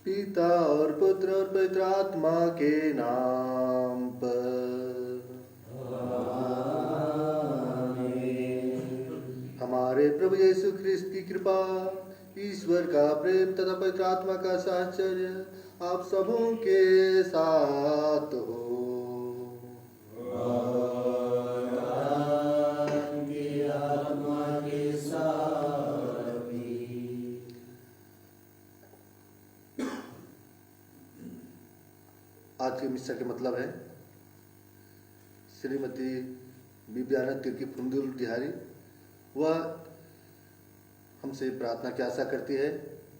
पिता और पुत्र और पवित्र आत्मा के नाम पर। हमारे प्रभु यीशु ख्रिस्त की कृपा, ईश्वर का प्रेम तथा पवित्र आत्मा का साहचर्य आप सबों के साथ हो। आज के मिस्सा के मतलब है श्रीमती बिब्याना तिर्की फुंदुल डिहारी। वह हमसे प्रार्थना की आशा करती है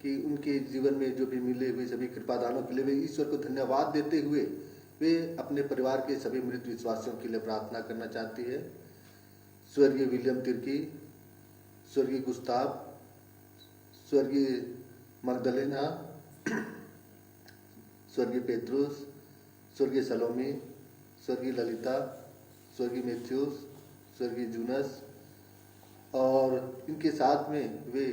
कि उनके जीवन में जो भी मिले हुए सभी कृपादानों के लिए वे ईश्वर को धन्यवाद देते हुए वे अपने परिवार के सभी मृत विश्वासियों के लिए प्रार्थना करना चाहती है। स्वर्गीय विलियम तिर्की, स्वर्गीय गुस्ताव, स्वर्गीय मगदलेना, स्वर्गीय पेत्रुस, स्वर्गीय सलोमी, स्वर्गीय ललिता, स्वर्गीय मैथ्यूस, स्वर्गीय जूनस, और इनके साथ में वे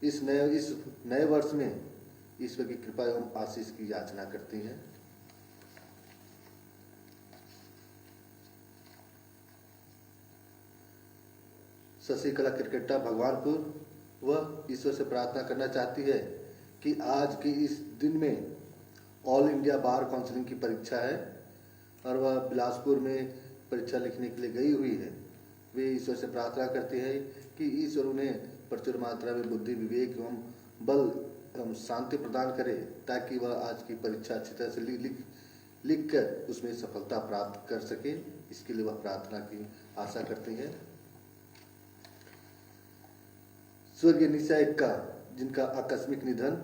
इस नए वर्ष में ईश्वर की कृपा एवं आशीष की याचना करती हैं। शशिकला क्रिकेटा भगवानपुर, वह ईश्वर से प्रार्थना करना चाहती है कि आज के इस दिन में ऑल इंडिया बार काउंसिलिंग की परीक्षा है और वह बिलासपुर में परीक्षा लिखने के लिए गई हुई है। वे ईश्वर से प्रार्थना करते हैं कि ईश्वर उन्हें प्रचुर मात्रा में बुद्धि, विवेक एवं बल एवं शांति प्रदान करे ताकि वह आज की परीक्षा अच्छी तरह से लिख कर उसमें सफलता प्राप्त कर सके। इसके लिए वह प्रार्थना की आशा करती हैं। स्वर्गीय निशा एक्का, जिनका आकस्मिक निधन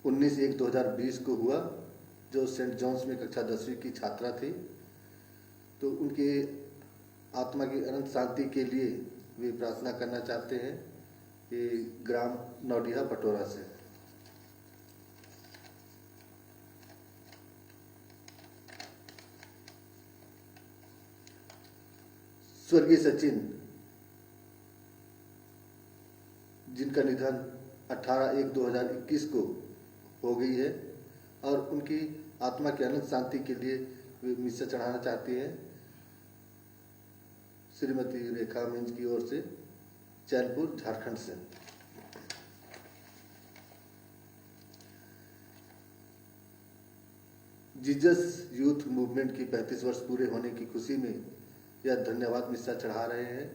19/1/2020 को हुआ, जो सेंट जॉन्स में कक्षा 10वीं की छात्रा थी, तो उनके आत्मा की अनंत शांति के लिए वे प्रार्थना करना चाहते हैं कि ग्राम नौडिया बटोरा से। स्वर्गीय सचिन, जिनका निधन 18/1/2021 को हो गई है और उनकी आत्मा की अनंत शांति के लिए वे मिस्सा चढ़ाना चाहती हैं। श्रीमती रेखा मिंज की ओर से, चैनपुर, झारखंड से। जीसस यूथ मूवमेंट की 35 वर्ष पूरे होने की खुशी में यह धन्यवाद मिस्सा चढ़ा रहे हैं।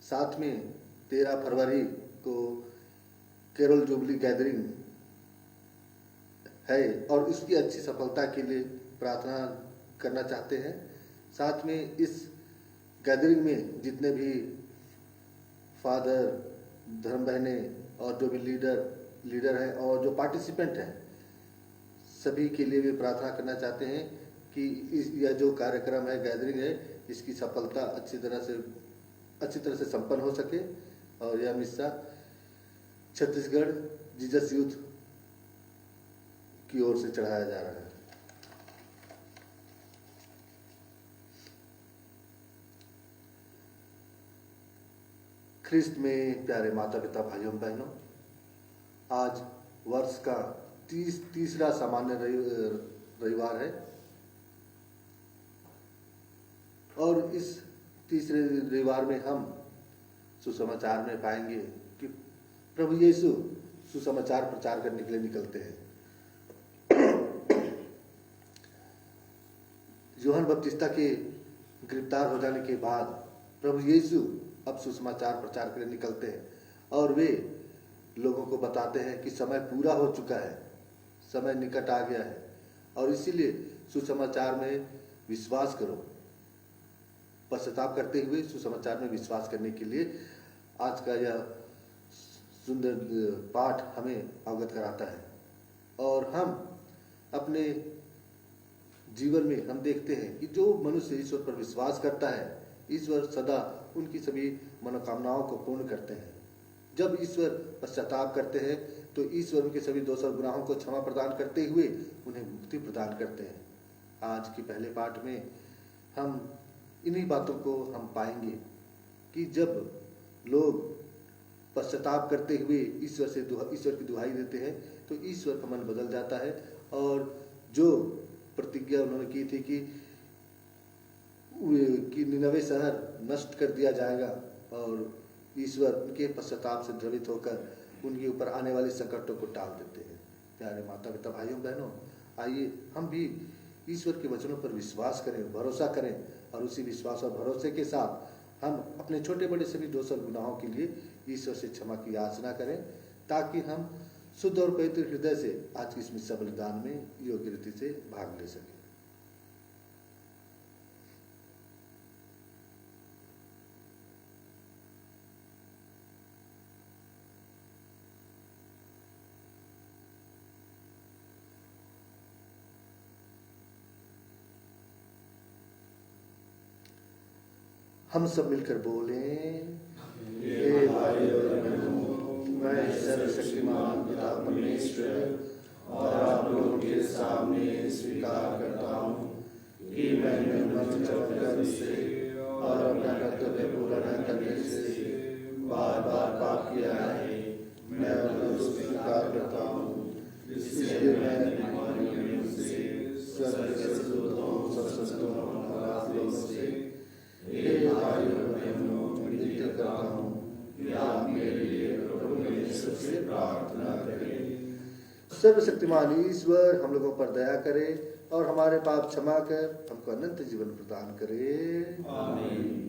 साथ में 13 फरवरी को केरोल जुबली गैदरिंग है और इसकी अच्छी सफलता के लिए प्रार्थना करना चाहते हैं। साथ में इस गैदरिंग में जितने भी फादर, धर्म बहनें और जो भी लीडर हैं और जो पार्टिसिपेंट हैं, सभी के लिए भी प्रार्थना करना चाहते हैं कि यह जो कार्यक्रम है, गैदरिंग है, इसकी सफलता अच्छी तरह से संपन्न हो सके और यह मिस्सा छत्तीसगढ़ जीसस यूथ की ओर से चढ़ाया जा रहा है। ख्रिस्त में प्यारे माता पिता भाइयों बहनों, आज वर्ष का तीसरा सामान्य रविवार है और इस तीसरे रविवार में हम सुसमाचार में पाएंगे कि प्रभु यीशु सुसमाचार प्रचार करने के लिए निकलते हैं। यूहन्ना बपतिस्ता के गिरफ्तार हो जाने के बाद प्रभु यीशु अब सुसमाचार प्रचार के लिए निकलते हैं और वे लोगों को बताते हैं कि समय पूरा हो चुका है, समय निकट आ गया है और इसीलिए सुसमाचार में विश्वास करो। पश्चाताप करते हुए सुसमाचार में विश्वास करने के लिए आज का यह सुंदर पाठ हमें अवगत कराता है। और हम अपने जीवन में हम देखते हैं कि जो मनुष्य ईश्वर पर विश्वास करता है, ईश्वर सदा उनकी सभी मनोकामनाओं को पूर्ण करते हैं। जब ईश्वर पश्चाताप करते हैं तो ईश्वर उनके सभी दोष और गुनाहों को क्षमा प्रदान करते हुए उन्हें मुक्ति प्रदान करते हैं। आज के पहले पाठ में हम इन्हीं बातों को हम पाएंगे कि जब लोग पश्चाताप करते हुए ईश्वर की दुहाई देते हैं तो ईश्वर का मन बदल जाता है और जो प्रतिज्ञा उन्होंने की थी कि निनवे शहर नष्ट कर दिया जाएगा और ईश्वर उनके पश्चाताप से द्रवित होकर उनके ऊपर आने वाले संकटों को टाल देते हैं। प्यारे माता पिता भाइयों बहनों, आइए हम भी ईश्वर के वचनों पर विश्वास करें, भरोसा करें और उसी विश्वास और भरोसे के साथ हम अपने छोटे बड़े सभी दोष और गुनाहों के लिए ईश्वर से क्षमा की याचना करें ताकि हम शुद्ध और पवित्र हृदय से आज की इस मिस्सा बलिदान में योग्य रीति से भाग ले सकें। हम सब मिलकर बोलें, हे भाई और बहनों, मैं सर्वशक्तिमान पिता परमेश्वर और आप लोगों के सामने स्वीकार करता हूँ कि मैंने मन कर्म से और अपना कर्तव्य पूरा न करने से बार बार पाप किया है। मैं अपना दोष स्वीकार करता हूँ, इसलिए मैं सर्वशक्तिमान ईश्वर हम लोगों पर दया करे और हमारे पाप क्षमा कर हमको अनंत जीवन प्रदान करे। आमीन।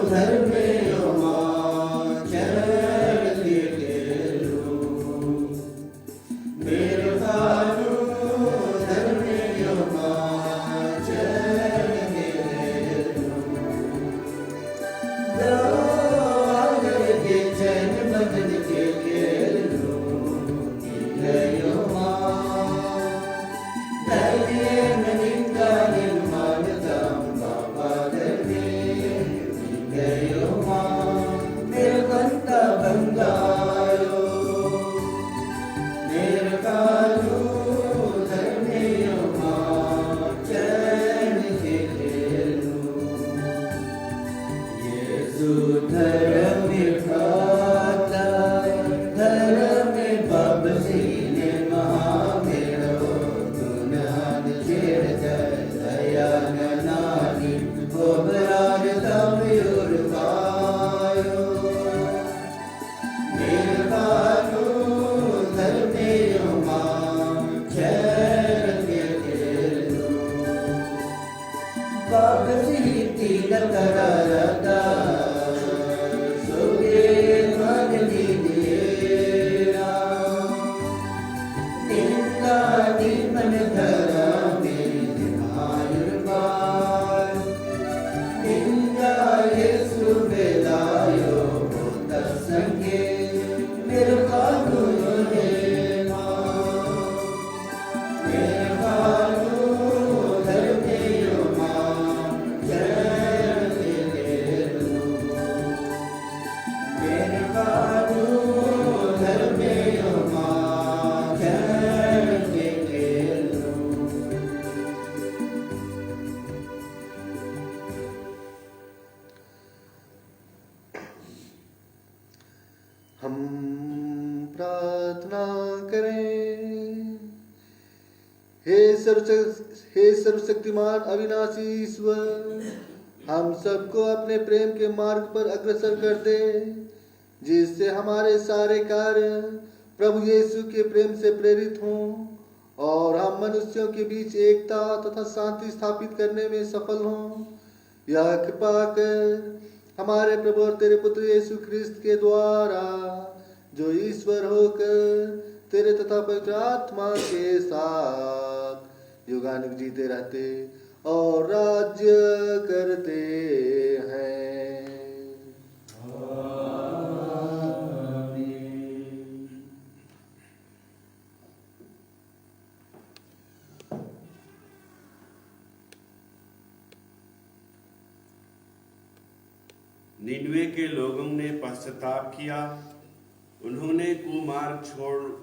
धर्मे चरण मंगायो निर्कालो धर्मेयो मां चैन के खेलो यीशु धर्म खाता धर्म बबसीने महामेरो गुनान चेर दया नानी गोबराज तमयुर पायो निर्कालो धर्मेयो मां चैन के खेलो बबसी तीन तररदा सुगे मन दीदिएरा निंदा निमन धरा मेरे आयुर बार निंदा येसु बेलायो भूत संगे मेरे कानून है मां मेरे कानून धर्मेयो मां जय तेरे मेरे कानून धर्मेयो मां जय तेरे हम प्रार्थना करें। हे सर्वशक्तिमान अविनाशी ईश्वर, हम सबको अपने प्रेम के मार्ग पर अग्रसर कर दे, जिससे हमारे सारे कार्य प्रभु यीशु के प्रेम से प्रेरित हों और हम मनुष्यों के बीच एकता तथा शांति स्थापित करने में सफल हों। यह कृपा कर हमारे प्रभु और तेरे पुत्र यीशु ख्रिस्त के द्वारा, जो ईश्वर होकर तेरे तथा पवित्र आत्मा के साथ युगानुग जीते रहते और राज्य करते हैं। निनवे के लोगों ने पश्चाताप किया, उन्होंने कुमार्ग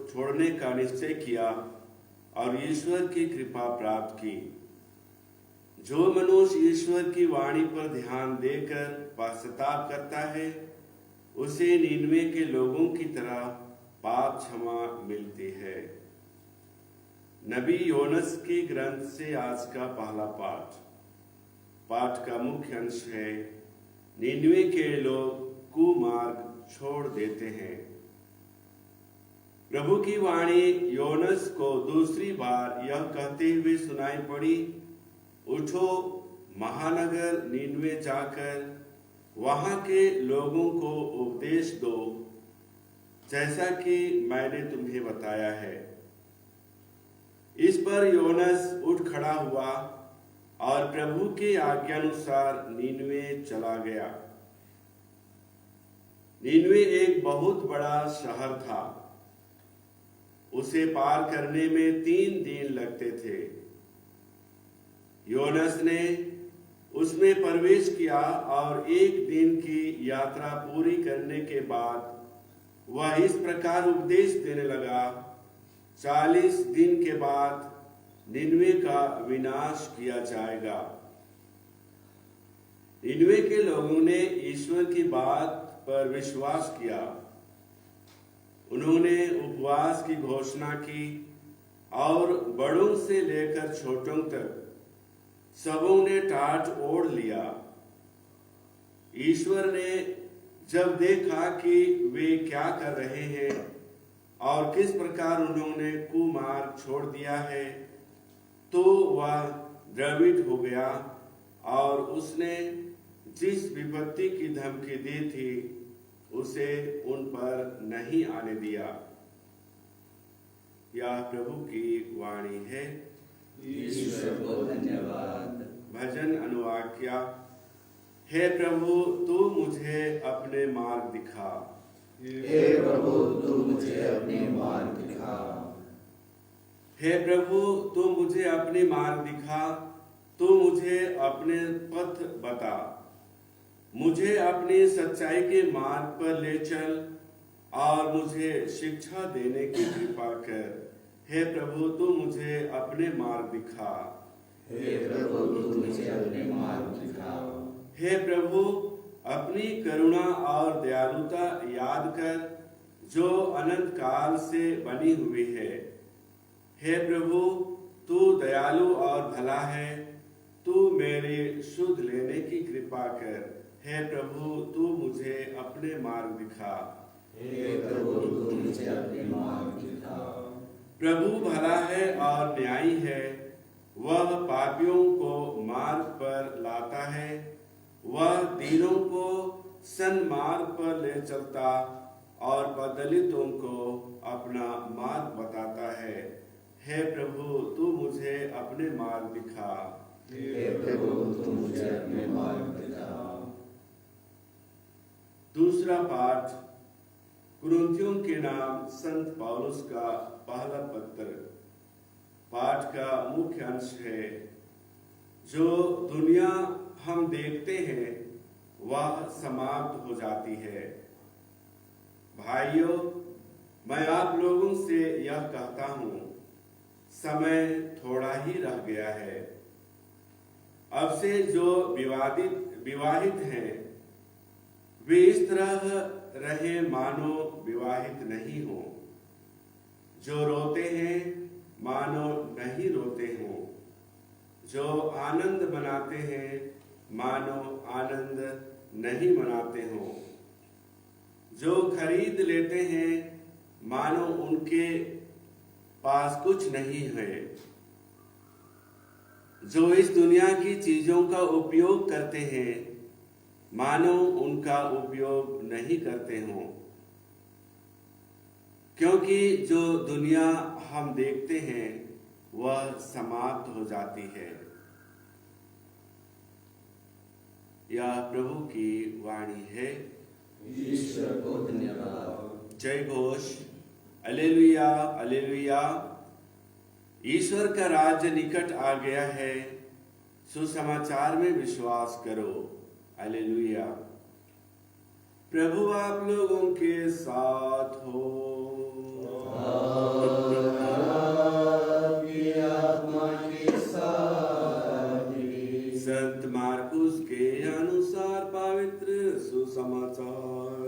छोड़ने का निश्चय किया और ईश्वर की कृपा प्राप्त की। जो मनुष्य ईश्वर की वाणी पर ध्यान देकर पश्चाताप करता है, उसे निनवे के लोगों की तरह पाप क्षमा मिलती है। नबी योनस की ग्रंथ से आज का पहला पाठ का मुख्य अंश है, निनवे के लोग कुमार्ग छोड़ देते हैं। प्रभु की वाणी योनस को दूसरी बार यह कहते हुए सुनाई पड़ी, उठो महानगर निनवे जाकर वहां के लोगों को उपदेश दो, जैसा कि मैंने तुम्हें बताया है। इस पर योनस उठ खड़ा हुआ और प्रभु के आज्ञानुसार निनवे चला गया। निनवे एक बहुत बड़ा शहर था। उसे पार करने में 3 दिन लगते थे। योनस ने उसमें प्रवेश किया और 1 दिन की यात्रा पूरी करने के बाद वह इस प्रकार उपदेश देने लगा, 40 दिन के बाद निनवे का विनाश किया जाएगा। निनवे के लोगों ने ईश्वर की बात पर विश्वास किया। उन्होंने उपवास की घोषणा की और बड़ों से लेकर छोटों तक सबों ने टाट ओढ़ लिया। ईश्वर ने जब देखा कि वे क्या कर रहे हैं और किस प्रकार उन्होंने कुमार्ग छोड़ दिया है, तो वह द्रवित हो गया और उसने जिस विपत्ति की धमकी दी थी उसे उन पर नहीं आने दिया। यह प्रभु की वाणी है। ईश्वर को धन्यवाद। भजन अनुवाक्या। हे प्रभु, तू मुझे अपने मार्ग दिखा। हे प्रभु, तू मुझे अपने मार्ग दिखा। हे प्रभु, तू मुझे अपने मार्ग दिखा, तू मुझे अपने पथ बता। मुझे अपनी सच्चाई के मार्ग पर ले चल और मुझे शिक्षा देने की कृपा कर। हे प्रभु, तू मुझे अपने मार्ग दिखा। हे प्रभु, तू मुझे अपने मार्ग दिखाओ। हे प्रभु, अपनी करुणा और दयालुता याद कर, जो अनंत काल से बनी हुई है। हे प्रभु, तू दयालु और भला है, तू मेरी सुध लेने की कृपा कर। हे प्रभु, तू मुझे अपने मार्ग दिखा। हे प्रभु, तू मुझे अपने मार्ग दिखाओ। प्रभु भला है और न्यायी है, वह पापियों को मार्ग पर लाता है। वह दीनों को सन्मार्ग पर ले चलता और बदलितों को अपना मार्ग बताता है। हे प्रभु, तू मुझे अपने मार्ग दिखा। हे प्रभु, तू मुझे अपने मार्ग दिखाओ। दूसरा पाठ कुरिन्थियों के नाम संत पौलुस का पहला पत्र। पाठ का मुख्य अंश है, जो दुनिया हम देखते हैं वह समाप्त हो जाती है। भाइयों, मैं आप लोगों से यह कहता हूं, समय थोड़ा ही रह गया है। अब से जो विवाहित हैं, वे इस तरह रहे मानो विवाहित नहीं हो। जो रोते हैं मानो नहीं रोते हो। जो आनंद मनाते हैं मानो आनंद नहीं मनाते हो। जो खरीद लेते हैं मानो उनके पास कुछ नहीं है। जो इस दुनिया की चीजों का उपयोग करते हैं मानो उनका उपयोग नहीं करते हों। क्योंकि जो दुनिया हम देखते हैं वह समाप्त हो जाती है। यह प्रभु की वाणी है। ईश्वर को धन्यवाद। जय घोष। Alleluia, alleluia. ईश्वर का राज्य निकट आ गया है। सुसमाचार में विश्वास करो। अलेलुया। प्रभु आप लोगों के साथ हो। आपकी आत्मा के साथ भी। संत मार्कुस के अनुसार पवित्र सुसमाचार।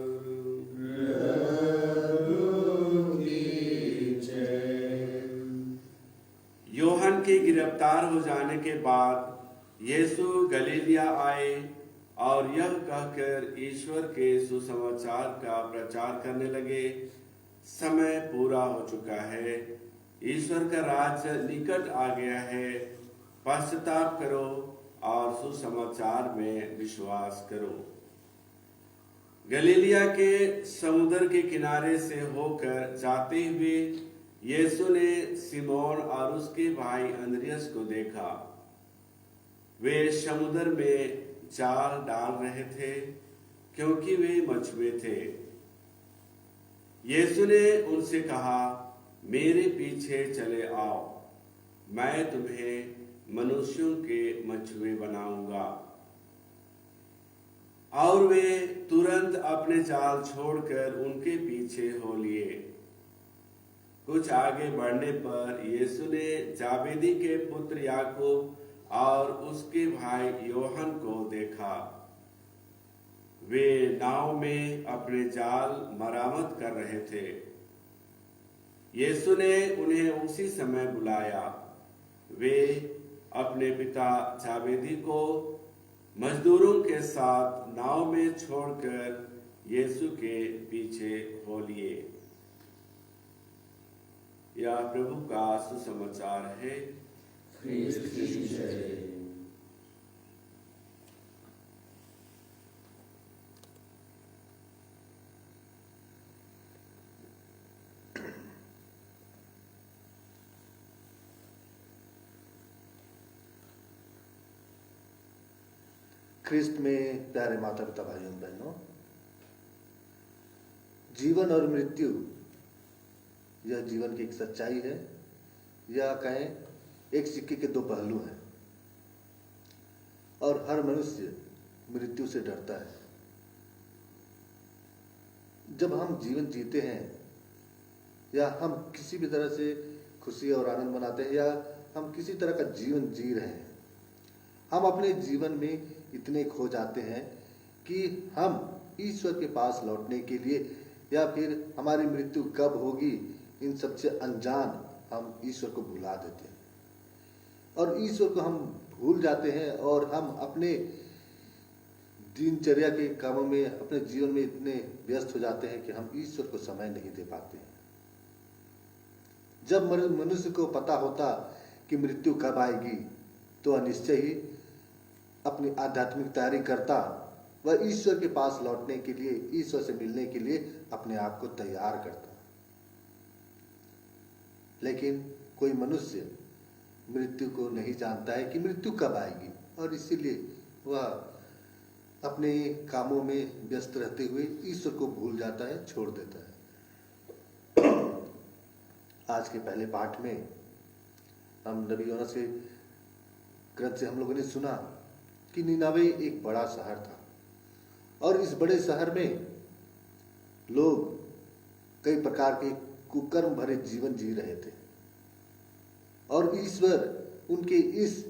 योहन के गिरफ्तार हो जाने के बाद यीशु गलीलिया आए और यह कहकर ईश्वर के सुसमाचार का प्रचार करने लगे, समय पूरा हो चुका है, ईश्वर का राज्य निकट आ गया है। पश्चाताप करो और सुसमाचार में विश्वास करो। गलीलिया के समुद्र के किनारे से होकर जाते हुए यीशु ने सिमोन और उसके भाई अंद्रियास को देखा। वे समुद्र में जाल डाल रहे थे, क्योंकि वे मछुए थे। यीशु ने उनसे कहा, मेरे पीछे चले आओ, मैं तुम्हें मनुष्यों के मछुए बनाऊंगा। और वे तुरंत अपने जाल छोड़कर उनके पीछे हो लिए। कुछ आगे बढ़ने पर यीशु ने जाबेदी के पुत्र याकूब और उसके भाई योहन को देखा। वे नाव में अपने जाल मरामत कर रहे थे। यीशु ने उन्हें उसी समय बुलाया। वे अपने पिता जाबेदी को मजदूरों के साथ नाव में छोड़कर यीशु के पीछे हो लिए। यह प्रभु का सुसमाचार है। ख्रीस्त की जय। ख्रिस्त में प्यारे माता पिता भाइयों बहनों, जीवन और मृत्यु यह जीवन की एक सच्चाई है, या कहें एक सिक्के के दो पहलू हैं। और हर मनुष्य मृत्यु से डरता है। जब हम जीवन जीते हैं या हम किसी भी तरह से खुशी और आनंद मनाते हैं या हम किसी तरह का जीवन जी रहे हैं, हम अपने जीवन में इतने खो जाते हैं कि हम ईश्वर के पास लौटने के लिए या फिर हमारी मृत्यु कब होगी इन सबसे अनजान हम ईश्वर को भुला देते हैं और ईश्वर को हम भूल जाते हैं और हम अपने दिनचर्या के कामों में अपने जीवन में इतने व्यस्त हो जाते हैं कि हम ईश्वर को समय नहीं दे पाते हैं। जब मनुष्य को पता होता कि मृत्यु कब आएगी तो वह निश्चय ही अपनी आध्यात्मिक तैयारी करता, वह ईश्वर के पास लौटने के लिए, ईश्वर से मिलने के लिए अपने आप को तैयार करता। लेकिन कोई मनुष्य मृत्यु को नहीं जानता है कि मृत्यु कब आएगी और इसीलिए वह अपने कामों में व्यस्त रहते हुए ईश्वर को भूल जाता है, छोड़ देता है। आज के पहले पाठ में हम नबी योना के ग्रंथ से हम लोगों ने सुना कि निनावे एक बड़ा शहर था और इस बड़े शहर में लोग कई प्रकार के कुकर्म भरे जीवन जी रहे थे और ईश्वर उनके इस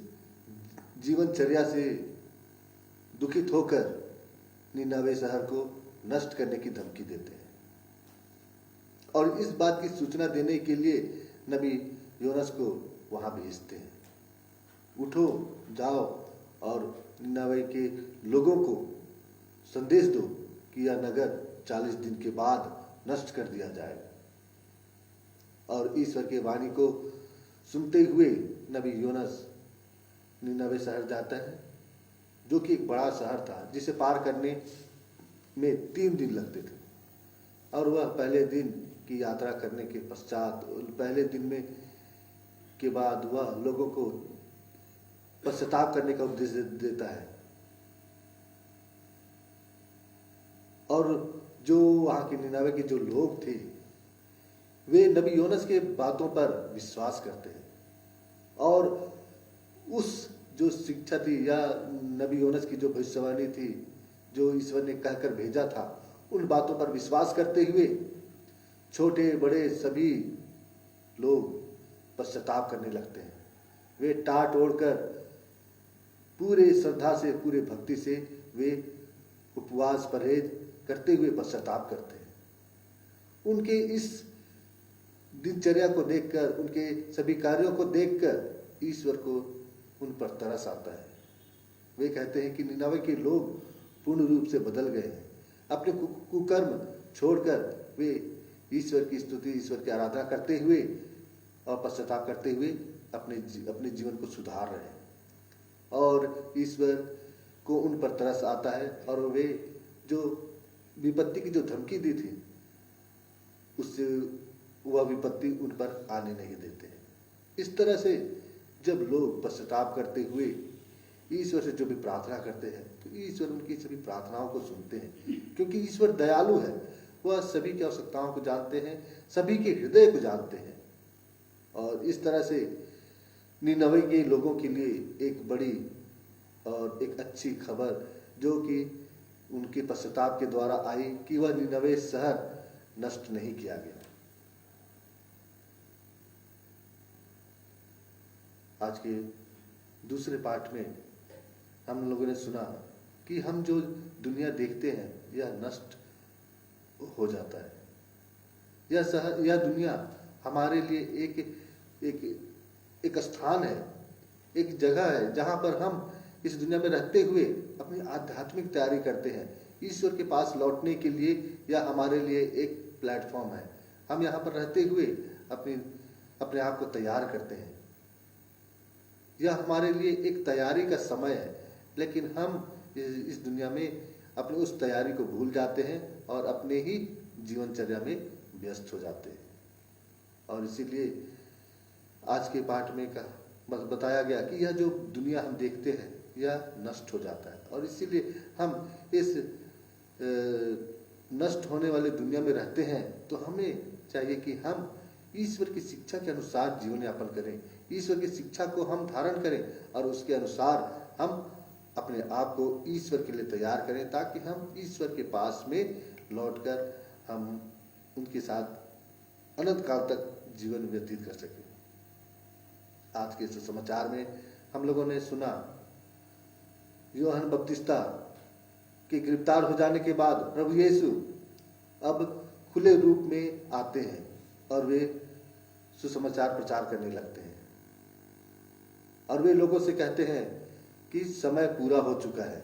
जीवनचर्या से दुखित होकर निनावे शहर को नष्ट करने की धमकी देते हैं और इस बात की सूचना देने के लिए नबी योनस को वहां भेजते हैं। उठो, जाओ और निनावे के लोगों को संदेश दो कि यह नगर 40 दिन के बाद नष्ट कर दिया जाएगा। और ईश्वर के वाणी को सुनते हुए नबी योनस निनावे शहर जाता है, जो कि एक बड़ा शहर था जिसे पार करने में 3 दिन लगते थे और वह पहले दिन की यात्रा करने के पश्चात, पहले दिन में के बाद वह लोगों को पश्चाताप करने का उपदेश देता है और जो वहां के निनावे के जो लोग थे वे नबी योनस के बातों पर विश्वास करते हैं और उस जो शिक्षा थी या नबी योनस की जो भविष्यवाणी थी जो ईश्वर ने कहकर भेजा था, उन बातों पर विश्वास करते हुए छोटे बड़े सभी लोग पश्चाताप करने लगते हैं। वे टाट ओढ़कर पूरे श्रद्धा से, पूरे भक्ति से वे उपवास परहेज करते हुए पश्चाताप करते हैं। उनके इस दिनचर्या को देखकर, उनके सभी कार्यों को देखकर ईश्वर को उन पर तरस आता है। वे कहते हैं कि निनावे के लोग पूर्ण रूप से बदल गए हैं। अपने कुकर्म छोड़कर वे ईश्वर की स्तुति, ईश्वर की आराधना करते हुए और पश्चाताप करते हुए अपने जीवन को सुधार रहे हैं और ईश्वर को उन पर तरस आता है और वे जो विपत्ति की जो धमकी दी थी उससे वह विपत्ति उन पर आने नहीं देते हैं। इस तरह से जब लोग पश्चाताप करते हुए ईश्वर से जो भी प्रार्थना करते हैं तो ईश्वर उनकी सभी प्रार्थनाओं को सुनते हैं, क्योंकि ईश्वर दयालु है। वह सभी की आवश्यकताओं को जानते हैं, सभी के हृदय को जानते हैं और इस तरह से निनवे के लोगों के लिए एक बड़ी और एक अच्छी खबर जो कि उनके पश्चाताप के द्वारा आई कि वह निनवे शहर नष्ट नहीं किया गया। आज के दूसरे पाठ में हम लोगों ने सुना कि हम जो दुनिया देखते हैं यह नष्ट हो जाता है। यह दुनिया हमारे लिए एक स्थान है, एक जगह है जहां पर हम इस दुनिया में रहते हुए अपनी आध्यात्मिक तैयारी करते हैं। ईश्वर के पास लौटने के लिए यह हमारे लिए एक प्लेटफॉर्म है। हम यहाँ पर रहते हुए अपने आप को तैयार करते हैं। यह हमारे लिए एक तैयारी का समय है, लेकिन हम इस दुनिया में अपनी उस तैयारी को भूल जाते हैं और अपने ही जीवनचर्या में व्यस्त हो जाते हैं। और इसीलिए आज के पाठ में बताया गया कि यह जो दुनिया हम देखते हैं यह नष्ट हो जाता है और इसीलिए हम इस नष्ट होने वाले दुनिया में रहते हैं तो हमें चाहिए कि हम ईश्वर की शिक्षा के अनुसार जीवन यापन करें, ईश्वर की शिक्षा को हम धारण करें और उसके अनुसार हम अपने आप को ईश्वर के लिए तैयार करें ताकि हम ईश्वर के पास में लौटकर हम उनके साथ अनंत काल तक जीवन व्यतीत कर सकें। आज के सुसमाचार में हम लोगों ने सुना यूहन्ना बपतिस्ता के गिरफ्तार हो जाने के बाद प्रभु यीशु अब खुले रूप में आते हैं और वे सुसमाचार प्रचार करने लगते हैं और वे लोगों से कहते हैं कि समय पूरा हो चुका है,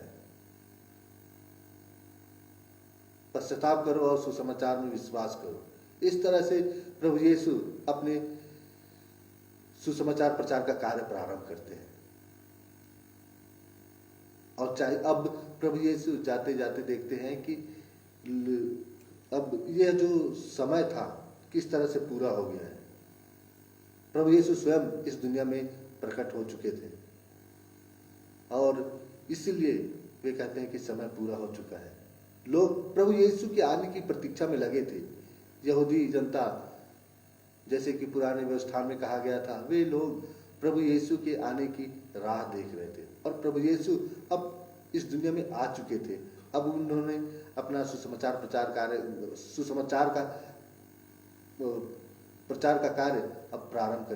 पश्चाताप करो और सुसमाचार में विश्वास करो। इस तरह से प्रभु यीशु अपने सुसमाचार प्रचार का कार्य प्रारंभ करते हैं। और चाहे अब प्रभु यीशु जाते जाते देखते हैं कि अब यह जो समय था किस तरह से पूरा हो गया है। प्रभु यीशु स्वयं इस दुनिया में प्रकट हो चुके थे और इसीलिए वे कहते हैं कि समय पूरा हो चुका है। लोग प्रभु यीशु के आने की प्रतीक्षा में लगे थे। यहूदी जनता, जैसे कि पुराने व्यवस्था में कहा गया था, वे लोग प्रभु यीशु के आने की राह देख रहे थे और प्रभु यीशु अब इस दुनिया में आ चुके थे। अब उन्होंने अपना सुसमाचार प्रचार का कार्य अब प्रारंभ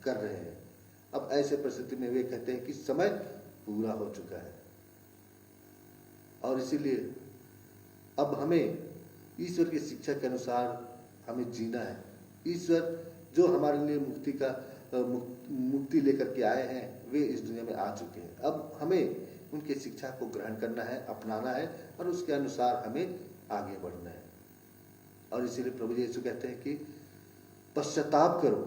कर रहे हैं। अब ऐसे परिस्थिति में वे कहते हैं कि समय पूरा हो चुका है और इसीलिए अब हमें ईश्वर की शिक्षा के अनुसार हमें जीना है। ईश्वर जो हमारे लिए मुक्ति लेकर के आए हैं वे इस दुनिया में आ चुके हैं। अब हमें उनकी शिक्षा को ग्रहण करना है, अपनाना है और उसके अनुसार हमें आगे बढ़ना है। और इसीलिए प्रभु यीशु कहते हैं कि पश्चाताप करो,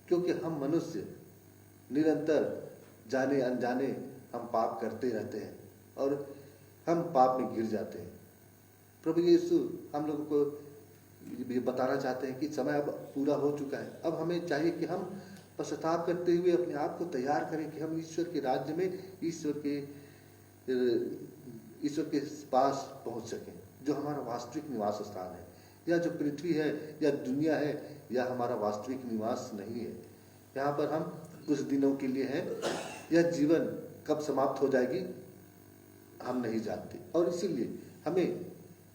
क्योंकि हम मनुष्य निरंतर जाने अनजाने हम पाप करते रहते हैं और हम पाप में गिर जाते हैं। प्रभु यीशु हम लोगों को ये बताना चाहते हैं कि समय अब पूरा हो चुका है। अब हमें चाहिए कि हम पश्चाताप करते हुए अपने आप को तैयार करें कि हम ईश्वर के राज्य में ईश्वर के पास पहुंच सकें, जो हमारा वास्तविक निवास स्थान है। या जो पृथ्वी है या दुनिया है या हमारा वास्तविक निवास नहीं है। यहाँ पर हम कुछ दिनों के लिए हैं। यह जीवन कब समाप्त हो जाएगी हम नहीं जानते और इसीलिए हमें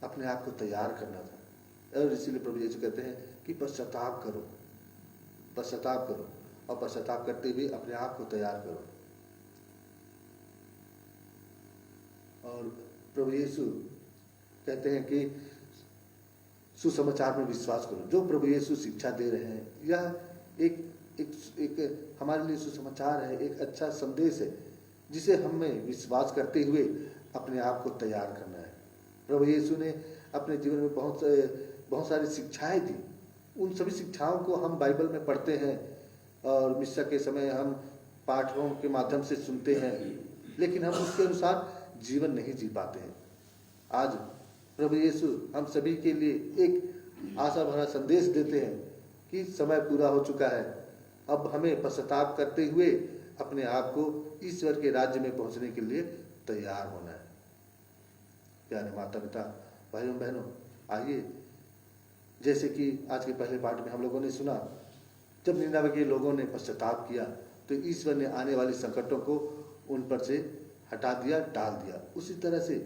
अपने आप को तैयार करना था। और इसीलिए प्रभु यीशु कहते हैं कि पश्चाताप करो और पश्चाताप करते हुए अपने आप को तैयार करो। और प्रभु यीशु कहते हैं कि सुसमाचार में विश्वास करो। जो प्रभु यीशु शिक्षा दे रहे हैं यह एक हमारे लिए सुसमाचार है, एक अच्छा संदेश है जिसे हमें विश्वास करते हुए अपने आप को तैयार करना है। प्रभु यीशु ने अपने जीवन में बहुत सारी शिक्षाएं दी। उन सभी शिक्षाओं को हम बाइबल में पढ़ते हैं और मिस्सा के समय हम पाठों के माध्यम से सुनते हैं, लेकिन हम उसके अनुसार जीवन नहीं जी पाते हैं। आज प्रभु यीशु हम सभी के लिए एक आशा भरा संदेश देते हैं कि समय पूरा हो चुका है। अब हमें पश्चाताप करते हुए अपने आप को ईश्वर के राज्य में पहुंचने के लिए तैयार होना है। प्यारे माता पिता, भाइयों बहनों, आइए, जैसे कि आज के पहले पाठ में हम लोगों ने सुना, जब निन्यानवे के लोगों ने पश्चाताप किया तो ईश्वर ने आने वाली संकटों को उन पर से हटा दिया, टाल दिया। उसी तरह से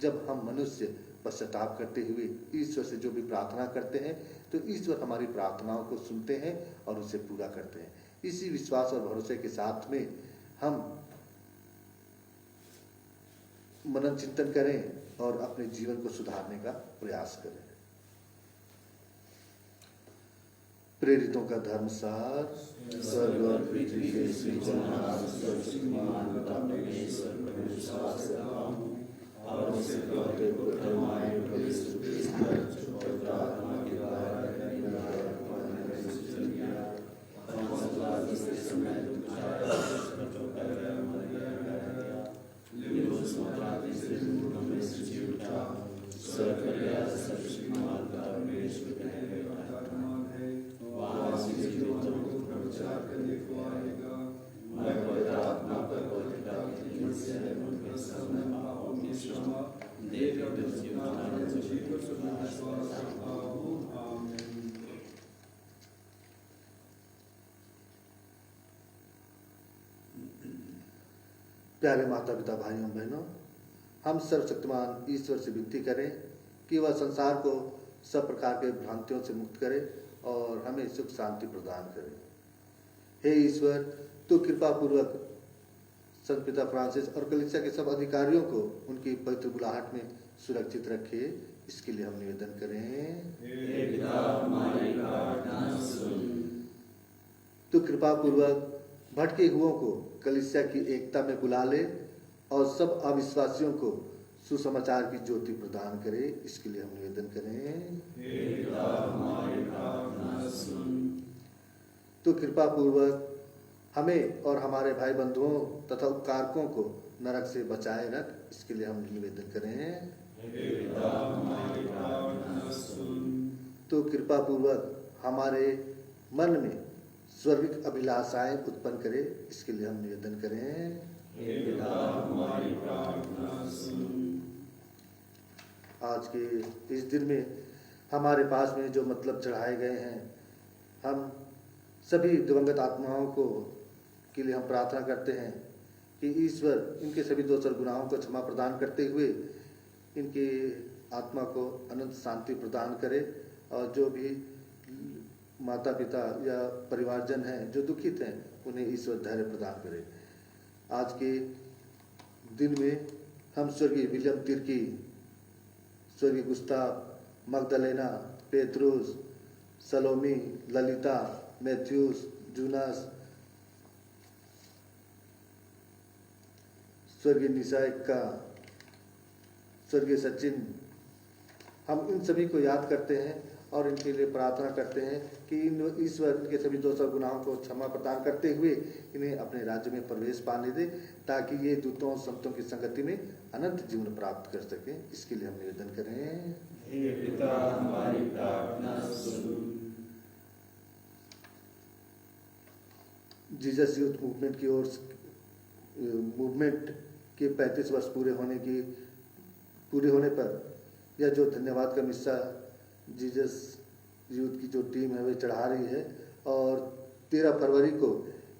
जब हम मनुष्य पश्चाताप करते हुए ईश्वर से जो भी प्रार्थना करते हैं तो ईश्वर हमारी प्रार्थनाओं को सुनते हैं और उसे पूरा करते हैं। इसी विश्वास और भरोसे के साथ में हम मनन चिंतन करें और अपने जीवन को सुधारने का प्रयास करें। प्रेरितों का धर्मसार। स्वर्ग और पृथ्वी के सृजनहार सर्वशक्तिमान पिता परमेश्वर पर विश्वास करता हूँ और उससे कहते पुत्र माए प्रभु यीशु क्रिस्त पवित्र आत्मा के द्वारा प्यारे माता पिता, भाइयों बहनों, हम सर्वशक्तिमान ईश्वर से विनती करें कि वह संसार को सब प्रकार के भ्रांतियों से मुक्त करे और हमें सुख शांति प्रदान करे। हे ईश्वर, तू कृपा पूर्वक संत पिता फ्रांसिस और कलीसिया के सब अधिकारियों को उनकी पवित्र बुलाहट में सुरक्षित रखे, इसके लिए हम निवेदन करें। हे पिता, हमारी प्रार्थना सुन। तू कृपा पूर्वक भटके हुओं को कलीसिया की एकता में बुला ले और सब अविश्वासियों को सुसमाचार की ज्योति प्रदान करे, इसके लिए हम निवेदन करें। हे पिता, हमारी प्रार्थना सुन। तो कृपा पूर्वक हमें और हमारे भाई बंधुओं तथा उपकारकों को नरक से बचाए रख, इसके लिए हम निवेदन करें। हे पिता, हमारी प्रार्थना सुन। तो कृपा पूर्वक हमारे मन में स्वर्गिक अभिलाषाएं उत्पन्न करे, इसके लिए हम निवेदन करें। हे पिता, हमारी प्रार्थना सुन। आज के इस दिन में हमारे पास में जो मतलब चढ़ाए गए हैं, हम सभी दिवंगत आत्माओं को के लिए हम प्रार्थना करते हैं कि ईश्वर इनके सभी दोष और गुनाहों को क्षमा प्रदान करते हुए इनकी आत्मा को अनंत शांति प्रदान करे, और जो भी माता पिता या परिवारजन हैं जो दुखित हैं उन्हें ईश्वर धैर्य प्रदान करे। आज के दिन में हम स्वर्गीय विलियम तिर्की, स्वर्गीय गुस्ताव, मगदलेना, पेत्रुस, सलोमी, ललिता, मैथ्यूस, जूनस, स्वर्गीय निशाइका, स्वर्गीय सचिन, हम इन सभी को याद करते हैं और इनके लिए प्रार्थना करते हैं कि ईश्वर इनके सभी दोष और गुनाहों को क्षमा प्रदान करते हुए इन्हें अपने राज्य में प्रवेश पाने दे, ताकि ये दूतों संतों की संगति में अनंत जीवन प्राप्त कर सके, इसके लिए हम निवेदन करें। हे पिता, हमारी प्रार्थना सुन। जीसस यूथ मूवमेंट की ओर मूवमेंट के 35 वर्ष पूरे होने पर यह जो धन्यवाद का मिस्सा जीसस यूथ की जो टीम है वे चढ़ा रही है, और 13 फरवरी को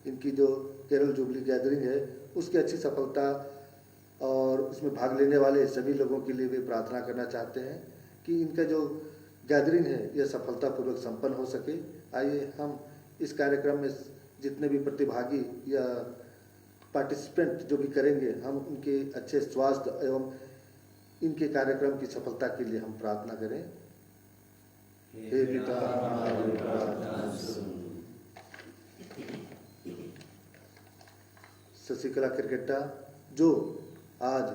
इनकी जो केरल जुबली गैदरिंग है उसकी अच्छी सफलता और उसमें भाग लेने वाले सभी लोगों के लिए वे प्रार्थना करना चाहते हैं कि इनका जो गैदरिंग है यह सफलतापूर्वक संपन्न हो सके। आइए हम इस कार्यक्रम में जितने भी प्रतिभागी या पार्टिसिपेंट जो भी करेंगे, हम उनके अच्छे स्वास्थ्य एवं इनके कार्यक्रम की सफलता के लिए हम प्रार्थना करें। हे पिता, हमारी प्रार्थना सुन। शशिकला क्रिकेटा जो आज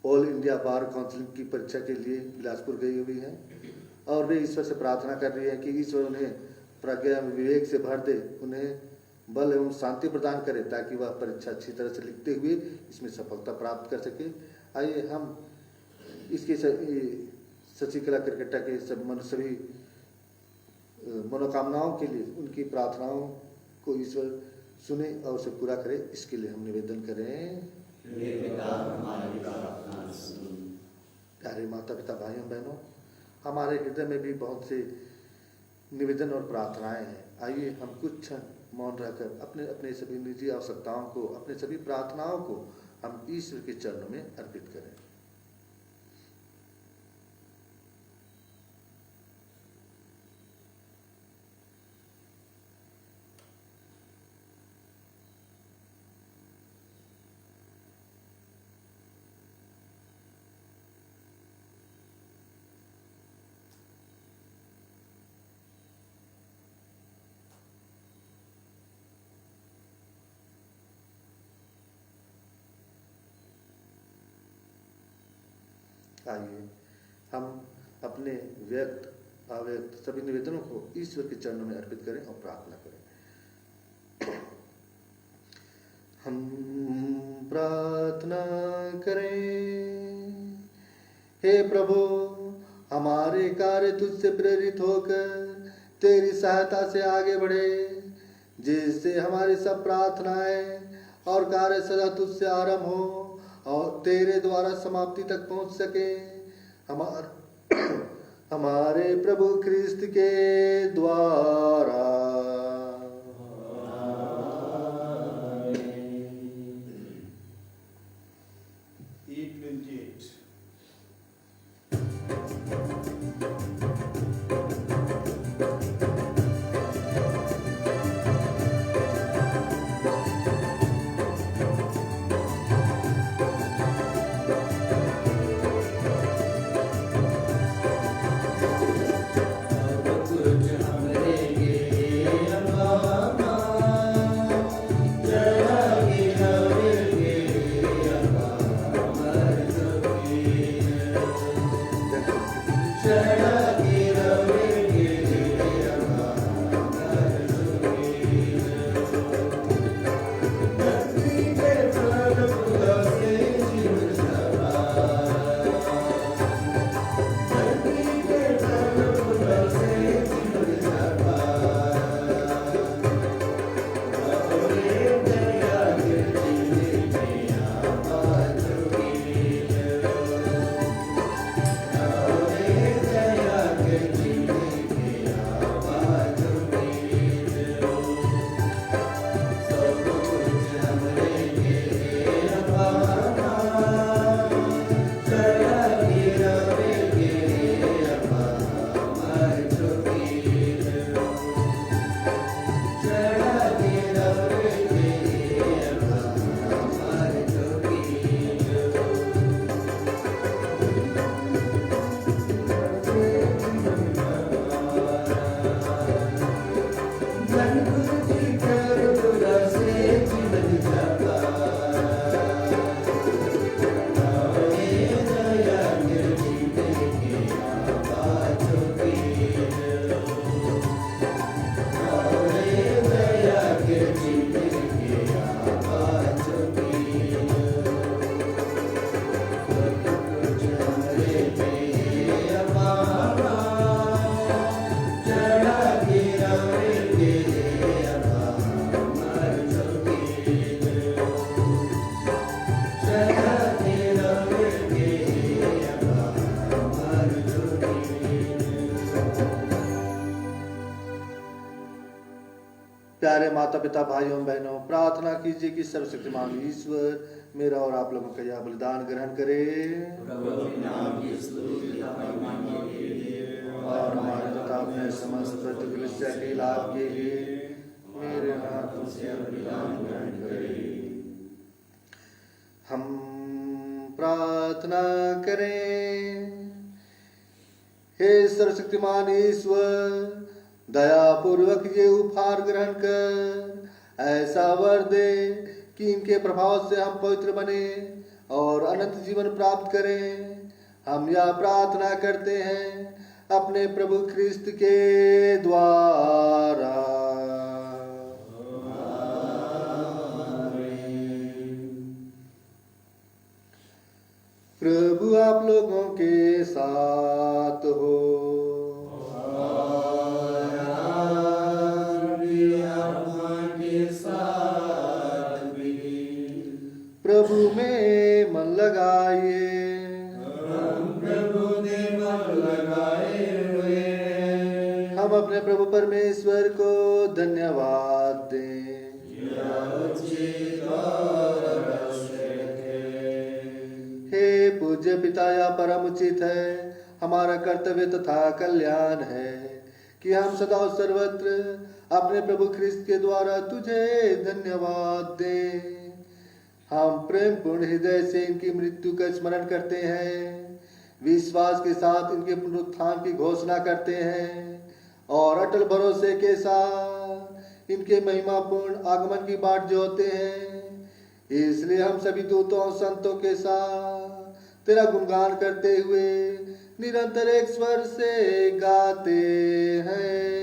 ऑल इंडिया बार काउंसिल की परीक्षा के लिए बिलासपुर गई हुई हैं, और वे ईश्वर से प्रार्थना कर रही हैं कि ईश्वर उन्हें प्रज्ञा विवेक से भर दे, उन्हें बल एवं शांति प्रदान करे, ताकि वह परीक्षा अच्छी तरह से लिखते हुए इसमें सफलता प्राप्त कर सके। आइए हम इसके शशिकला क्रिकेटा के सभी मनोकामनाओं के लिए उनकी प्रार्थनाओं को ईश्वर सुने और उसे पूरा करे, इसके लिए हम निवेदन करें। हे पिता, हमारी प्रार्थना सुन। प्यारे माता पिता, भाइयों बहनों, हमारे हृदय में भी बहुत से निवेदन और प्रार्थनाएं हैं। आइए हम कुछ क्षण मौन रहकर अपने अपने सभी निजी आवश्यकताओं को, अपने सभी प्रार्थनाओं को हम ईश्वर के चरणों में अर्पित करें। आइए हम अपने व्यक्त अव्यक्त सभी निवेदनों को ईश्वर के चरणों में अर्पित करें और प्रार्थना करें। हम प्रार्थना करें। हे प्रभु, हमारे कार्य तुझसे प्रेरित होकर तेरी सहायता से आगे बढ़े, जिससे हमारी सब प्रार्थनाएं और कार्य सदा तुझसे आरंभ हो और तेरे द्वारा समाप्ति तक पहुंच सके। हमारे प्रभु ख्रिस्त के द्वारा। E28 प्यारे माता पिता भाइयों बहनों, प्रार्थना कीजिए कि सर्वशक्तिमान ईश्वर मेरा और आप लोगों का यह बलिदान ग्रहण करे और हमारे तथा अपने समस्त कलिसिया के लाभ के लिए मेरे हाथों से बलिदान ग्रहण करे। हम प्रार्थना करें। हे सर्वशक्तिमान ईश्वर, दया पूर्वक ये उपहार ग्रहण कर ऐसा वर दे कि इनके प्रभाव से हम पवित्र बने और अनंत जीवन प्राप्त करें। हम यह प्रार्थना करते हैं अपने प्रभु ख्रिस्त के द्वारा। प्रभु आप लोगों के साथ हो। प्रभु में मन लगाइए। हम अपने प्रभु परमेश्वर को धन्यवाद दें। हे पूज्य पिता, यह परम उचित है, हमारा कर्तव्य तथा कल्याण है कि हम सदा और सर्वत्र अपने प्रभु ख्रिस्त के द्वारा तुझे धन्यवाद दें। हम प्रेम पूर्ण हृदय से इनकी मृत्यु का स्मरण करते हैं, विश्वास के साथ इनके पुनरुत्थान की घोषणा करते हैं और अटल भरोसे के साथ इनके महिमापूर्ण आगमन की बाट जोहते हैं। इसलिए हम सभी दूतों और संतों के साथ तेरा गुणगान करते हुए निरंतर एक स्वर से गाते हैं।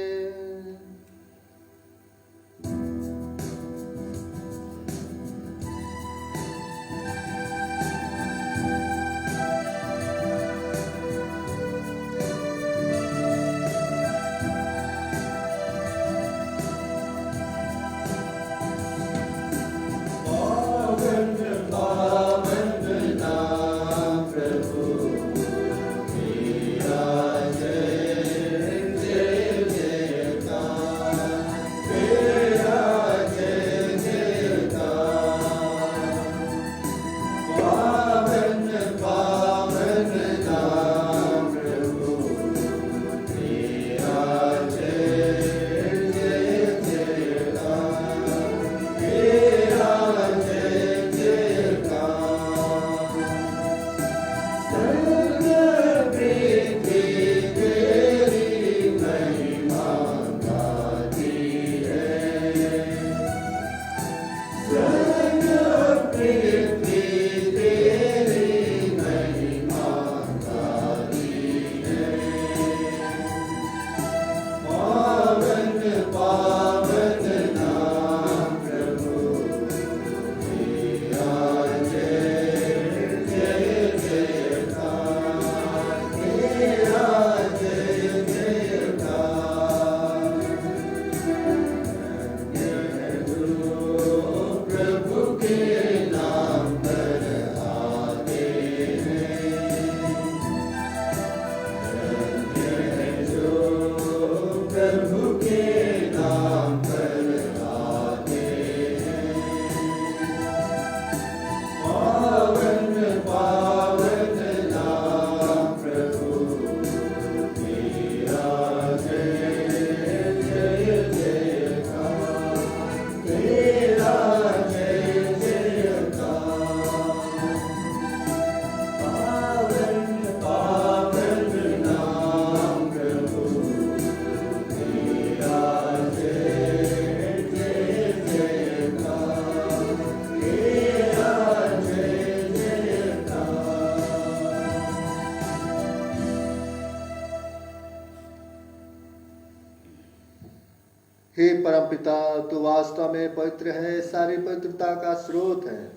हे परमपिता, तू वास्तव में पवित्र है, सारी पवित्रता का स्रोत है।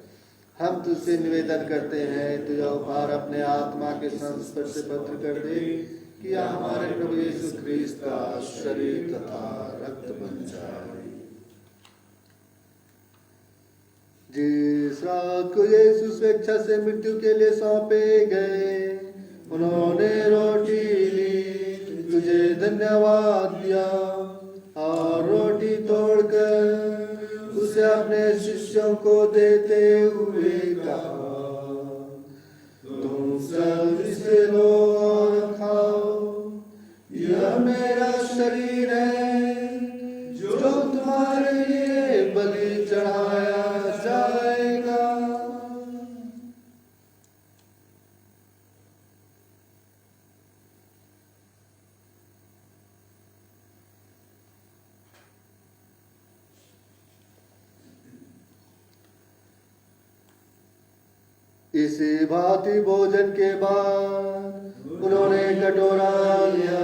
हम तुझसे निवेदन करते हैं, तू यह उपहार अपने आत्मा के संस्पर्श से पवित्र कर दे कि यह हमारे प्रभु यीशु ख्रिस्त का शरीर तथा रक्त बन जाए। जिस रात को यीशु स्वेच्छा से मृत्यु के लिए सौंपे गए, उन्होंने रोटी ली, तुझे धन्यवाद दिया और रोटी तोड़कर उसे अपने शिष्यों को देते हुए कहा, तुम सब इसे लो और खाओ, यह मेरा शरीर है जो तुम्हारे लिए बलि चढ़ाया जाएगा। इसी भांति भोजन के बाद उन्होंने कटोरा लिया,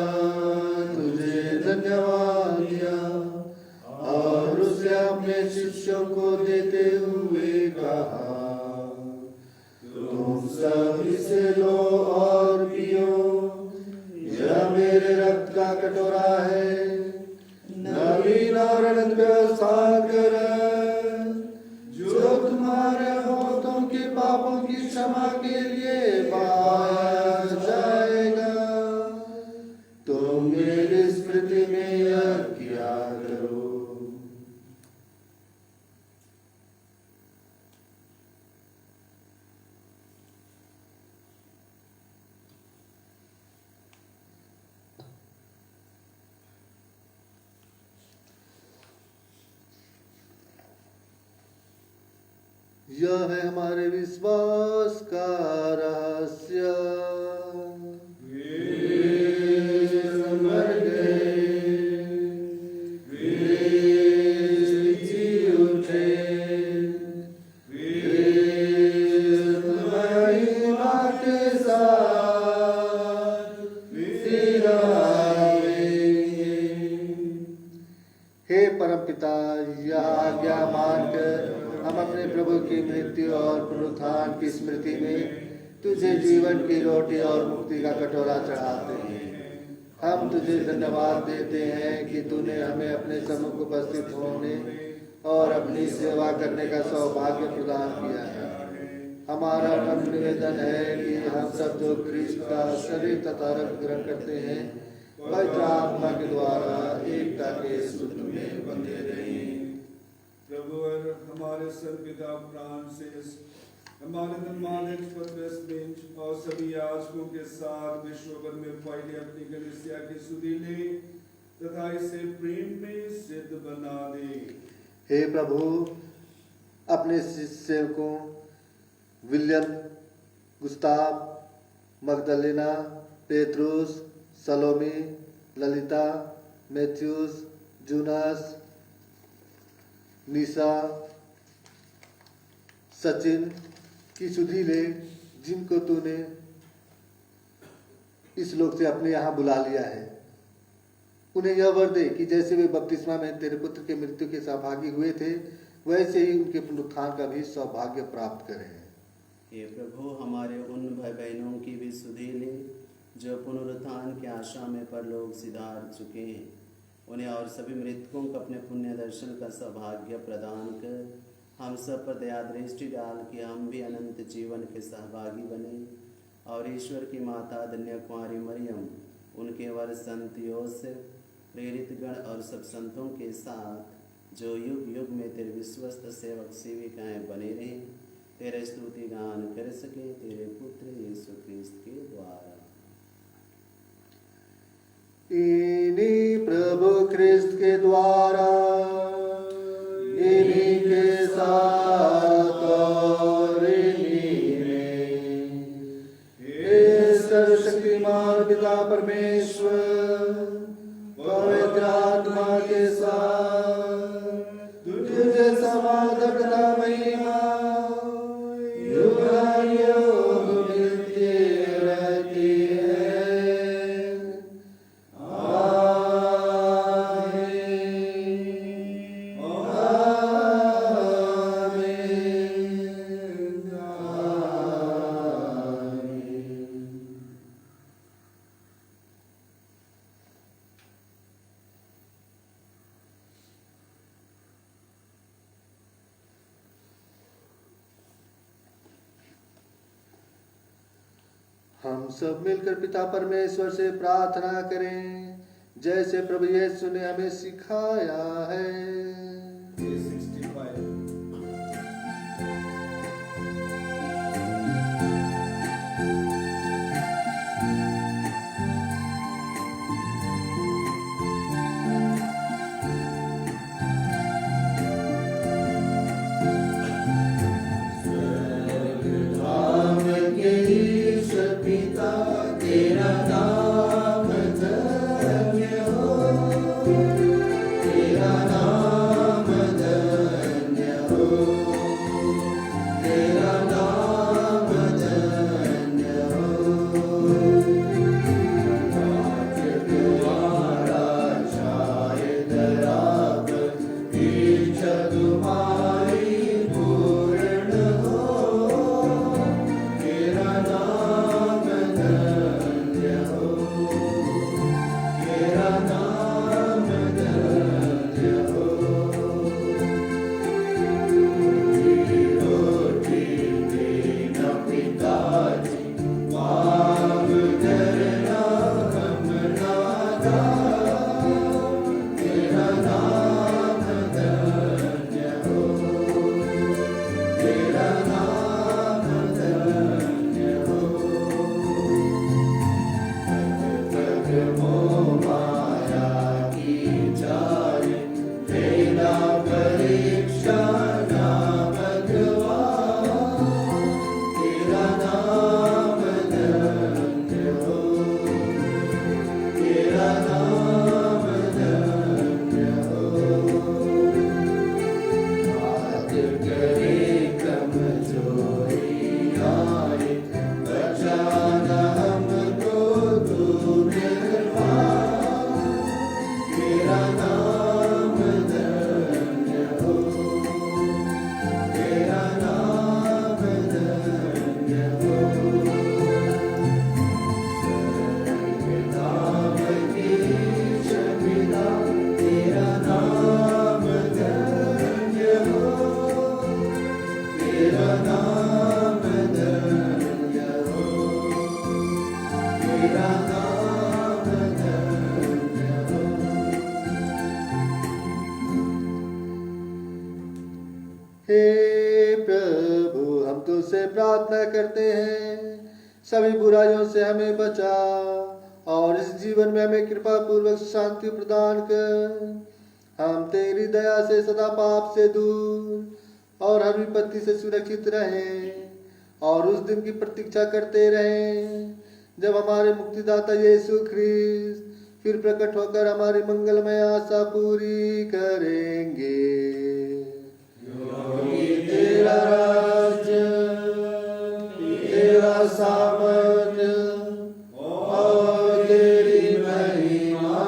तुझे धन्यवाद दिया और उसे अपने शिष्यों को देते हुए कहा, तुम सब इसे लो और पियो, यह मेरे रक्त का कटोरा है, नवीन और अनंत व्यवस्था कर जो तुम्हारे होठों के पापों की क्षमा के लिए बहाया जाएगा। तुम मेरी स्मृति में यह किया करो। यह है हमारे विश्वास का रहस्य। वे मर गए, वे जी उठे, वे महिमा के साथ फिर आएंगे। हे परमपिता, यह आज्ञा मानकर हम अपने प्रभु की मृत्यु और पुनरुत्थान की स्मृति में तुझे जीवन की रोटी और मुक्ति का कटोरा चढ़ाते हैं। हम तुझे धन्यवाद देते हैं कि तूने हमें अपने सम्मुख उपस्थित होने और अपनी सेवा करने का सौभाग्य प्रदान किया है। हमारा नम्र निवेदन है कि हम सब जो ख्रीस्त का शरीर तथा रक्त ग्रहण करते हैं, पवित्र आत्मा के द्वारा एकता के सूत्र में बंधे रहें। प्रभु और हमारे सर्वपिता फ्रांसिस, हमारे धर्माध्यक्ष पत्रस बेंच और सभी याजकों के साथ विश्व भर में फैली अपनी कलीसिया की सुधि ले तथा इसे प्रेम में सिद्ध बना दे। हे प्रभु, अपने सेवकों विलियम, गुस्ताव, मगदलेना, पेत्रुस, सलोमी, ललिता, मैथ्यूस, जूनस, निशा, सचिन की सुधि ले, जिनको तूने इस लोक से अपने यहाँ बुला लिया है। उन्हें यह वर दे कि जैसे वे बपतिस्मा में तेरे पुत्र के मृत्यु के सहभागी हुए थे, वैसे ही उनके पुनरुत्थान का भी सौभाग्य प्राप्त करें। हे प्रभु, हमारे उन भाई बहनों की भी सुधि ले जो पुनरुत्थान की आशा में परलोक सिधार चुके हैं। उन्हें और सभी मृतकों को अपने पुण्य दर्शन का सौभाग्य प्रदान कर हम सब पर दया दृष्टि डाल कि हम भी अनंत जीवन के सहभागी बने और ईश्वर की माता धन्य कुमारी मरियम, उनके वर संत योसेफ, प्रेरित गण और सब संतों के साथ जो युग युग में तेरे विश्वस्त सेवक सेविकाएं बने रहें, तेरे स्तुति गान कर सके तेरे पुत्र यीशु क्रिस्त के द्वारा। इन्हीं प्रभु क्रिस्त के द्वारा, इन्हीं के साथ और इन्हीं में, हे सर्वशक्तिमान पिता परमेश्वर, पवित्र आत्मा के साथ तुझे समाधक ना महिमा युग मिलती रहती है। हम सब मिलकर पिता परमेश्वर से प्रार्थना करें जैसे प्रभु यीशु ने हमें सिखाया है। 65 हे प्रभु, हम तुझसे प्रार्थना करते हैं, सभी बुराइयों से हमें बचा और इस जीवन में हमें कृपा पूर्वक शांति प्रदान कर। हम तेरी दया से सदा पाप से दूर और हर विपत्ति से सुरक्षित रहें और उस दिन की प्रतीक्षा करते रहें जब हमारे मुक्तिदाता यीशु ख्रीस्त फिर प्रकट होकर हमारी मंगलमय आशा पूरी करेंगे। तेरा राज्य, तेरा सामर्थ्य और तेरी महिमा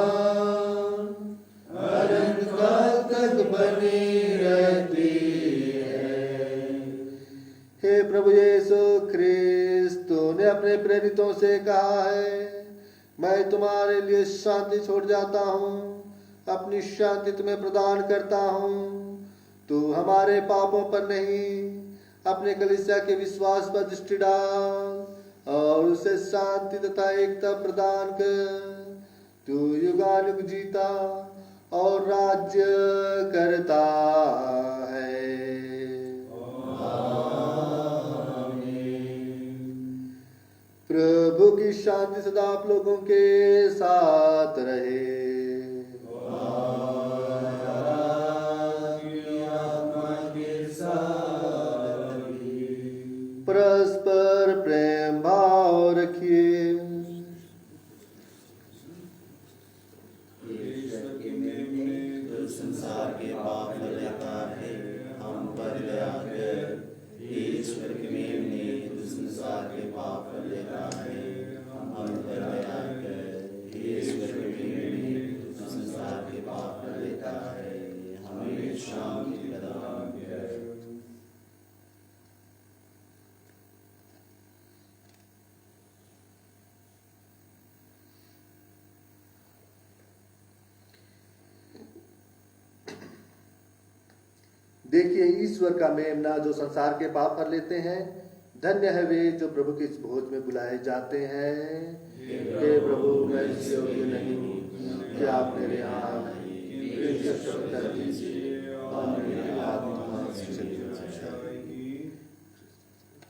अनंत काल तक बनी रहती है। हे प्रभु यीशु ख्रीस्त, तूने अपने प्रेरितों से कहा है, मैं तुम्हारे लिए शांति छोड़ जाता हूँ, अपनी शांति तुम्हें प्रदान करता हूँ। तू हमारे पापों पर नहीं, अपने कलीसिया के विश्वास पर दृष्टि डाल और उसे शांति तथा एकता प्रदान कर। तू युगानुग जीता और राज्य करता है। प्रभु की शांति सदा आप लोगों के साथ रहे। परस्पर प्रेम भाव रखिए। संसार के पाप लेता है, हम पर दया कर। ईश्वर के मेमने तू संसार के पाप लेता है, हम पर दया कर। ईश्वर के मेमने तू संसार के पाप लेता है, हमें शांति प्रदान कर। देखिए, ईश्वर का मेमना जो संसार के पाप हर लेते हैं। धन्य है वे जो प्रभु की इस भोज में बुलाए जाते हैं। हे प्रभु, मैं इस योग्य नहीं कि आप मेरे यहाँ कर दीजिए और मेरे आत्मा से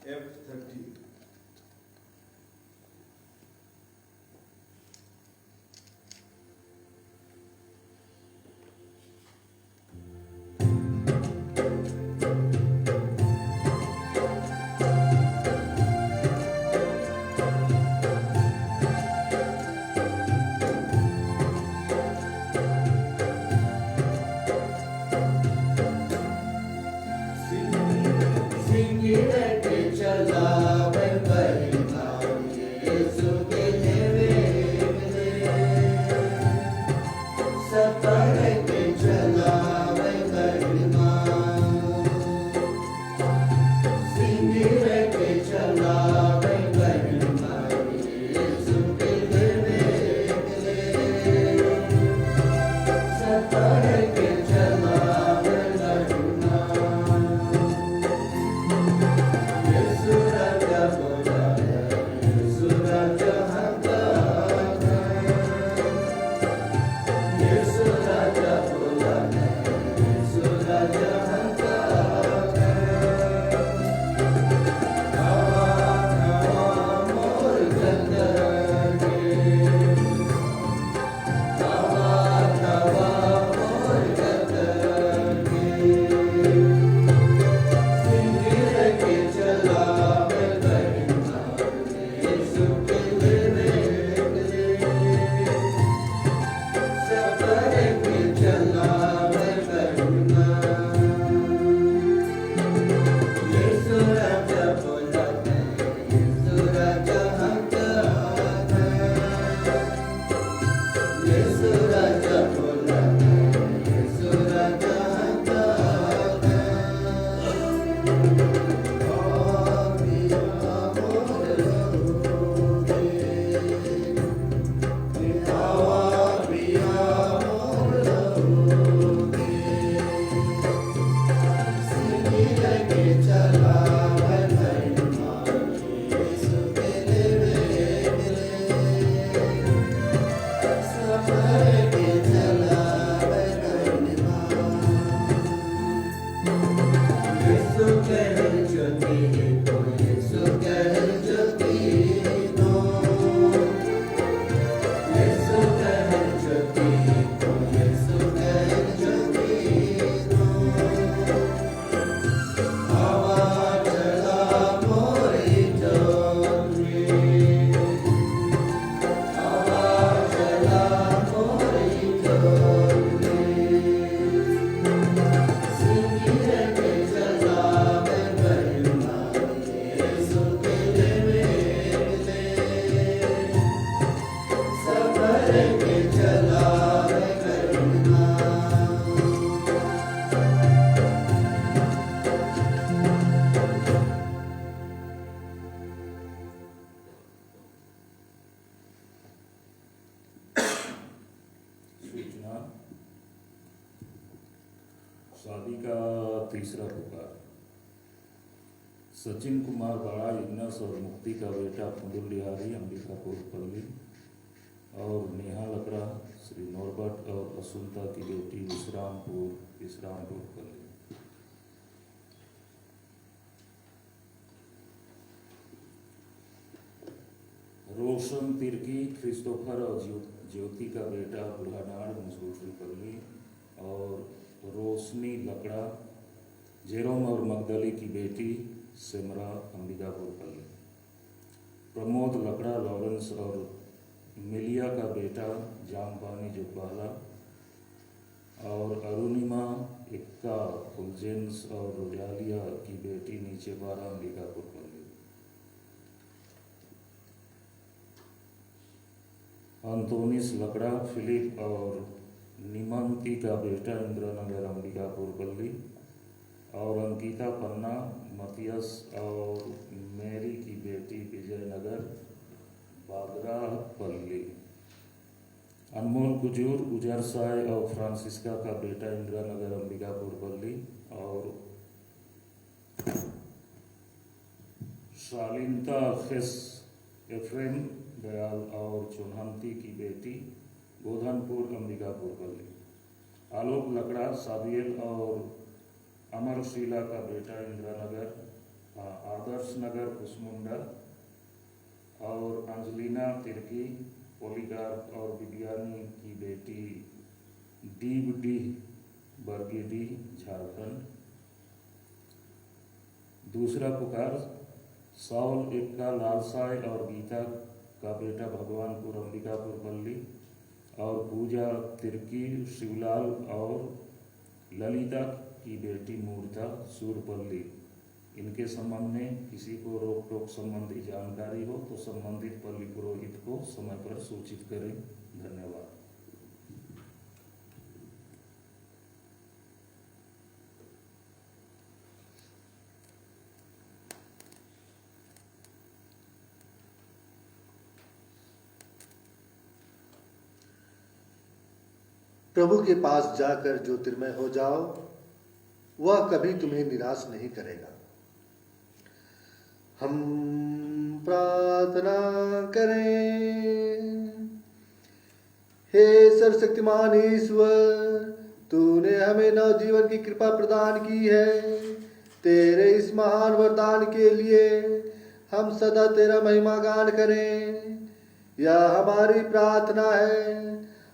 F30 शादी का तीसरा पुकार। सचिन कुमार बड़ा इग्नस और मुक्ति का बेटा पुंडुल बिहारी अंबिकापुर पल्ली और नेहा लकड़ा श्री नॉर्बर्ट और असुलता की बेटी विश्रामपुर पल्ली। रोशन तिर्की क्रिस्टोफर और ज्योति का बेटा बुढ़ानाड़ मुसलपुर पल्ली और रोशनी लकड़ा जेरोम और मगदली की बेटी सिमरा अंबिकापुर पल्ली। प्रमोद लकड़ा लॉरेंस और मिलिया का बेटा जामपानी जुब्बाला और अरुणिमा इक्का फुलजेंस और रोजालिया की बेटी नीचे बारा अंबिकापुर पल्ली। अंतोनिस लकड़ा फिलिप और निमंती का बेटा इंद्रनगर अंबिकापुर पल्ली और अंकिता पन्ना मतियस और मैरी की बेटी विजयनगर बागरा पल्ली। अनमोल कुजूर उजरसाय और फ्रांसिस्का का बेटा इंद्रनगर अंबिकापुर पल्ली और शालीनता एफ्रेम दयाल और चुनहंती की बेटी गोधनपुर अंबिकापुर पल्ली। आलोक लकड़ा साबियल और अमरशीला का बेटा इंदिरा नगर, आदर्श नगर कुसमुंडा, और अंजलिना तिर्की पोलीगार और विज्ञानी की बेटी डीबडी बरगीडी झारखंड। दूसरा पुकार साउल एक्का लालसाय और गीता का बेटा भगवानपुर अंबिकापुर पल्ली, और पूजा तिर्की शिवलाल और ललिता की बेटी मूर्ता सूरपल्ली। इनके संबंध में किसी को रोक टोक संबंधी जानकारी हो तो संबंधित पल्ली पुरोहित को समय पर सूचित करें। धन्यवाद। प्रभु के पास जाकर ज्योतिर्मय हो जाओ, वह कभी तुम्हें निराश नहीं करेगा। हम प्रार्थना करें। हे सर्वशक्तिमान ईश्वर, तूने हमें नवजीवन की कृपा प्रदान की है। तेरे इस महान वरदान के लिए हम सदा तेरा महिमा गान करें। यह हमारी प्रार्थना है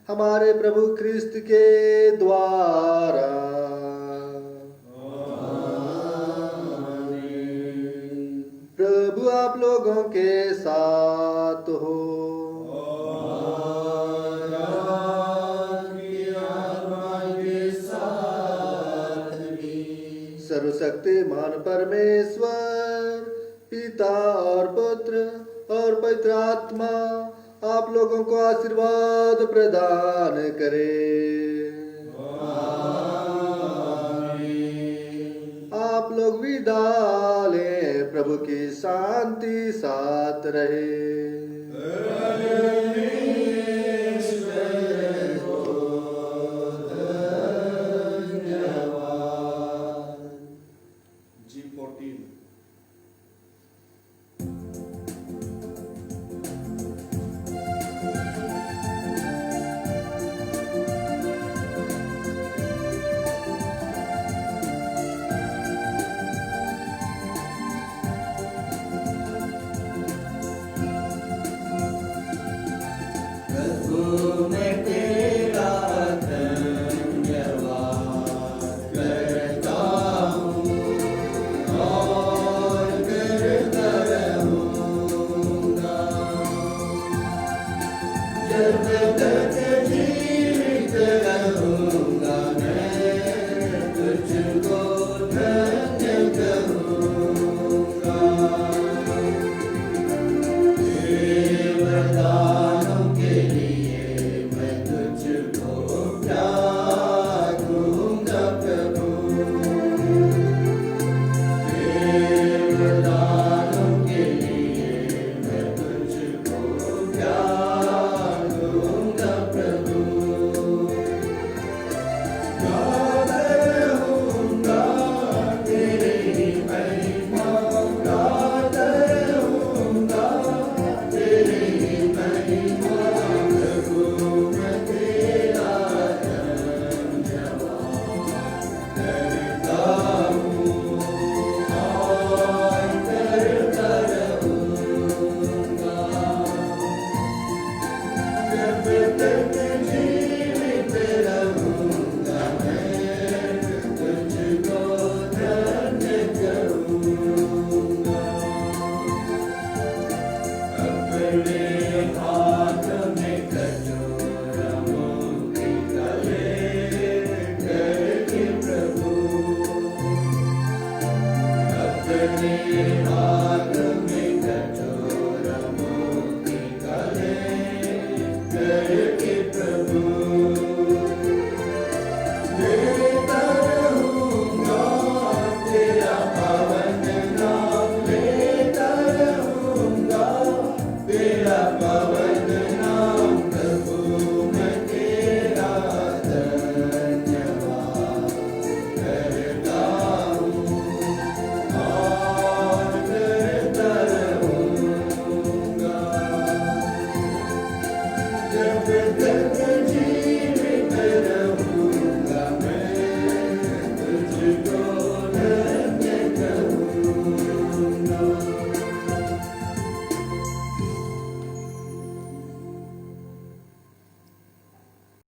हमारे प्रभु क्रिस्त के द्वारा। प्रभु आप लोगों के साथ हो। सर्वशक्तिमान परमेश्वर पिता और पुत्र और पवित्र आत्मा आप लोगों को आशीर्वाद प्रदान करे। आप लोग विदा लें। प्रभु की शांति साथ रहे।